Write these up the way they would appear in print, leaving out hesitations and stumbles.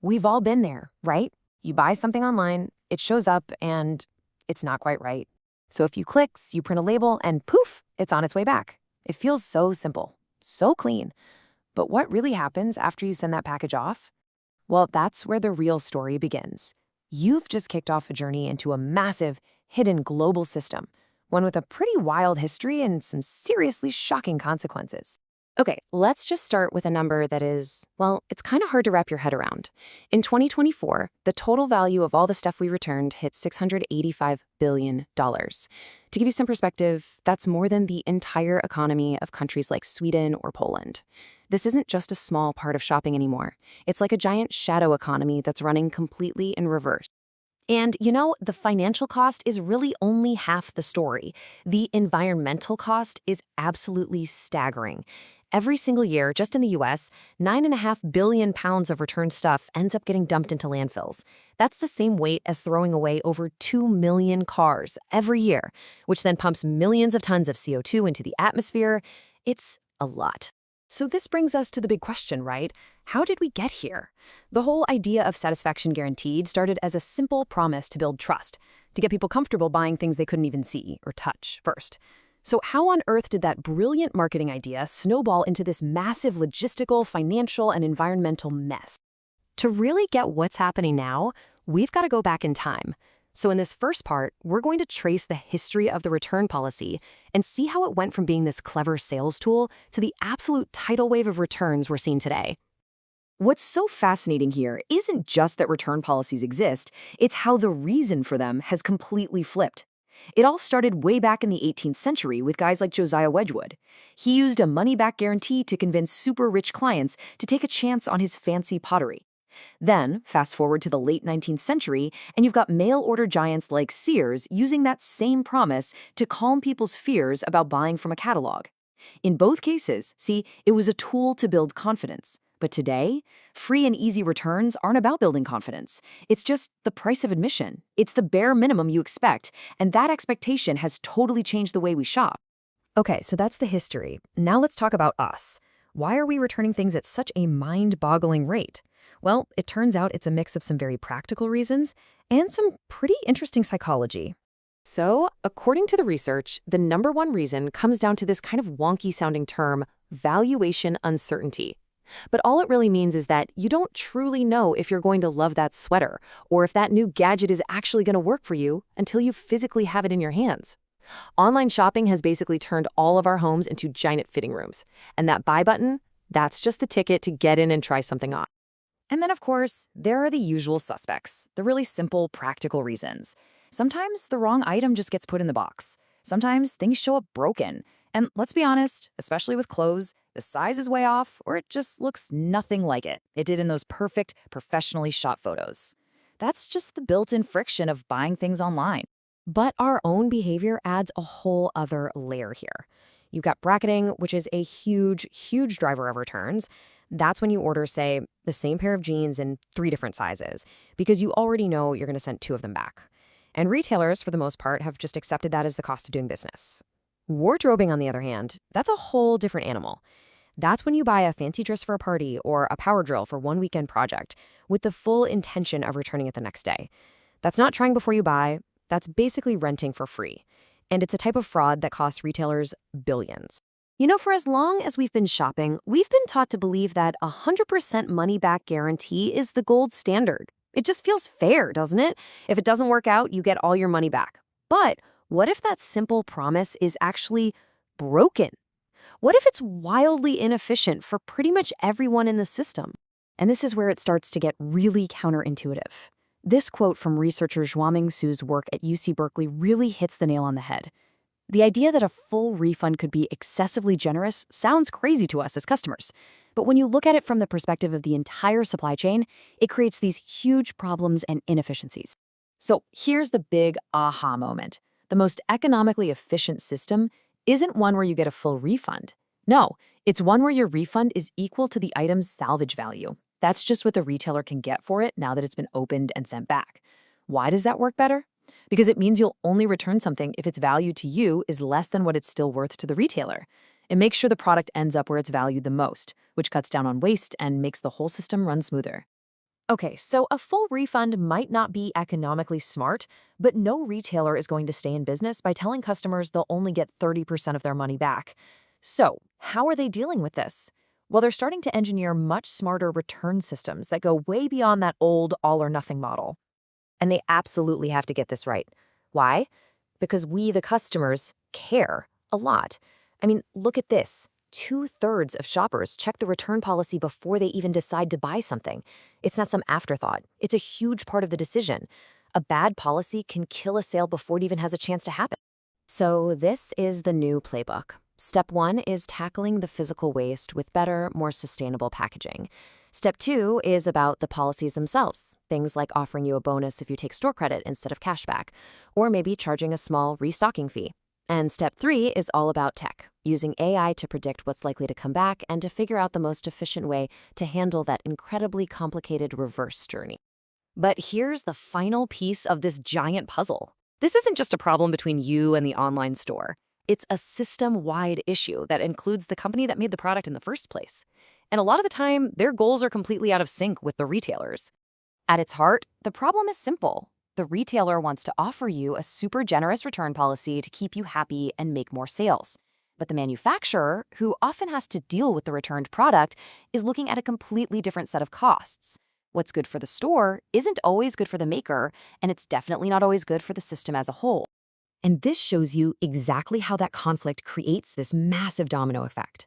We've all been there, right? You buy something online, it shows up, and it's not quite right. So a few clicks, you print a label, and poof, it's on its way back. It feels so simple, so clean. But what really happens after you send that package off? Well, that's where the real story begins. You've just kicked off a journey into a massive, hidden global system, one with a pretty wild history and some seriously shocking consequences. Okay, let's just start with a number that is, well, it's kind of hard to wrap your head around. In 2024, the total value of all the stuff we returned hit $685 billion. To give you some perspective, that's more than the entire economy of countries like Sweden or Poland. This isn't just a small part of shopping anymore. It's like a giant shadow economy that's running completely in reverse. And, the financial cost is really only half the story. The environmental cost is absolutely staggering. Every single year, just in the US, 9.5 billion pounds of returned stuff ends up getting dumped into landfills. That's the same weight as throwing away over 2 million cars every year, which then pumps millions of tons of CO2 into the atmosphere. It's a lot. So this brings us to the big question, right? How did we get here? The whole idea of satisfaction guaranteed started as a simple promise to build trust, to get people comfortable buying things they couldn't even see or touch first. So how on earth did that brilliant marketing idea snowball into this massive logistical, financial, and environmental mess? To really get what's happening now, we've got to go back in time. So in this first part, we're going to trace the history of the return policy and see how it went from being this clever sales tool to the absolute tidal wave of returns we're seeing today. What's so fascinating here isn't just that return policies exist, it's how the reason for them has completely flipped. It all started way back in the 18th century with guys like Josiah Wedgwood. He used a money-back guarantee to convince super-rich clients to take a chance on his fancy pottery. Then, fast forward to the late 19th century, and you've got mail-order giants like Sears using that same promise to calm people's fears about buying from a catalog. In both cases, see, it was a tool to build confidence. But today, free and easy returns aren't about building confidence. It's just the price of admission. It's the bare minimum you expect, and that expectation has totally changed the way we shop. Okay, so that's the history. Now let's talk about us. Why are we returning things at such a mind-boggling rate? Well, it turns out it's a mix of some very practical reasons and some pretty interesting psychology. So, according to the research, the number one reason comes down to this kind of wonky-sounding term, valuation uncertainty. But all it really means is that you don't truly know if you're going to love that sweater or if that new gadget is actually going to work for you until you physically have it in your hands. Online shopping has basically turned all of our homes into giant fitting rooms. And that buy button, that's just the ticket to get in and try something on. And then, of course, there are the usual suspects, the really simple, practical reasons. Sometimes the wrong item just gets put in the box. Sometimes things show up broken. And let's be honest, especially with clothes, the size is way off or it just looks nothing like it did in those perfect, professionally shot photos. That's just the built-in friction of buying things online. But our own behavior adds a whole other layer here. You've got bracketing, which is a huge, huge driver of returns. That's when you order, say, the same pair of jeans in 3 different sizes, because you already know you're going to send 2 of them back. And retailers, for the most part, have just accepted that as the cost of doing business. Wardrobing, on the other hand, that's a whole different animal. That's when you buy a fancy dress for a party or a power drill for one weekend project with the full intention of returning it the next day. That's not trying before you buy. That's basically renting for free. And it's a type of fraud that costs retailers billions. For as long as we've been shopping, we've been taught to believe that 100% money-back guarantee is the gold standard. It just feels fair, doesn't it? If it doesn't work out, you get all your money back. But what if that simple promise is actually broken? What if it's wildly inefficient for pretty much everyone in the system? And this is where it starts to get really counterintuitive. This quote from researcher Zhuaming Su's work at UC Berkeley really hits the nail on the head. The idea that a full refund could be excessively generous sounds crazy to us as customers. But when you look at it from the perspective of the entire supply chain, it creates these huge problems and inefficiencies. So here's the big aha moment. The most economically efficient system isn't one where you get a full refund. No, it's one where your refund is equal to the item's salvage value. That's just what the retailer can get for it now that it's been opened and sent back. Why does that work better? Because it means you'll only return something if its value to you is less than what it's still worth to the retailer. It makes sure the product ends up where it's valued the most, which cuts down on waste and makes the whole system run smoother. Okay, so a full refund might not be economically smart, but no retailer is going to stay in business by telling customers they'll only get 30% of their money back. So, how are they dealing with this? Well, they're starting to engineer much smarter return systems that go way beyond that old all or nothing model. And they absolutely have to get this right. Why? Because we, the customers, care a lot. I mean, look at this. 2/3 of shoppers check the return policy before they even decide to buy something. It's not some afterthought. It's a huge part of the decision. A bad policy can kill a sale before it even has a chance to happen. So this is the new playbook. Step 1 is tackling the physical waste with better, more sustainable packaging. Step 2 is about the policies themselves, things like offering you a bonus if you take store credit instead of cashback, or maybe charging a small restocking fee. And step 3 is all about tech, using AI to predict what's likely to come back and to figure out the most efficient way to handle that incredibly complicated reverse journey. But here's the final piece of this giant puzzle. This isn't just a problem between you and the online store. It's a system-wide issue that includes the company that made the product in the first place. And a lot of the time, their goals are completely out of sync with the retailers. At its heart, the problem is simple. The retailer wants to offer you a super generous return policy to keep you happy and make more sales. But the manufacturer, who often has to deal with the returned product, is looking at a completely different set of costs. What's good for the store isn't always good for the maker, and it's definitely not always good for the system as a whole. And this shows you exactly how that conflict creates this massive domino effect.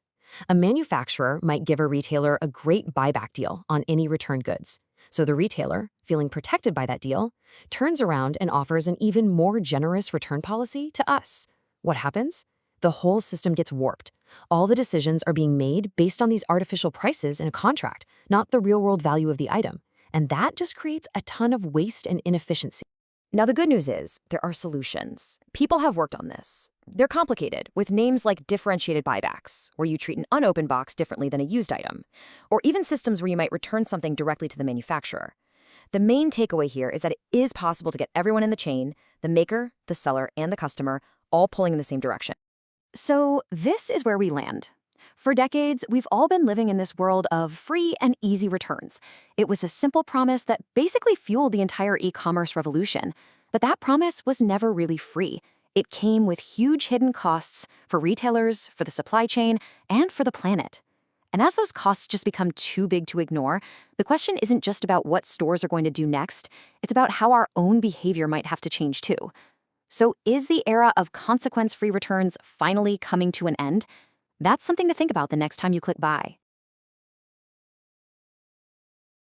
A manufacturer might give a retailer a great buyback deal on any returned goods. So the retailer, feeling protected by that deal, turns around and offers an even more generous return policy to us. What happens? The whole system gets warped. All the decisions are being made based on these artificial prices in a contract, not the real-world value of the item. And that just creates a ton of waste and inefficiency. Now, the good news is there are solutions. People have worked on this. They're complicated, with names like differentiated buybacks, where you treat an unopened box differently than a used item, or even systems where you might return something directly to the manufacturer. The main takeaway here is that it is possible to get everyone in the chain, the maker, the seller, and the customer, all pulling in the same direction. So this is where we land. For decades, we've all been living in this world of free and easy returns. It was a simple promise that basically fueled the entire e-commerce revolution. But that promise was never really free. It came with huge hidden costs for retailers, for the supply chain, and for the planet. And as those costs just become too big to ignore, the question isn't just about what stores are going to do next, it's about how our own behavior might have to change too. So is the era of consequence-free returns finally coming to an end? That's something to think about the next time you click buy.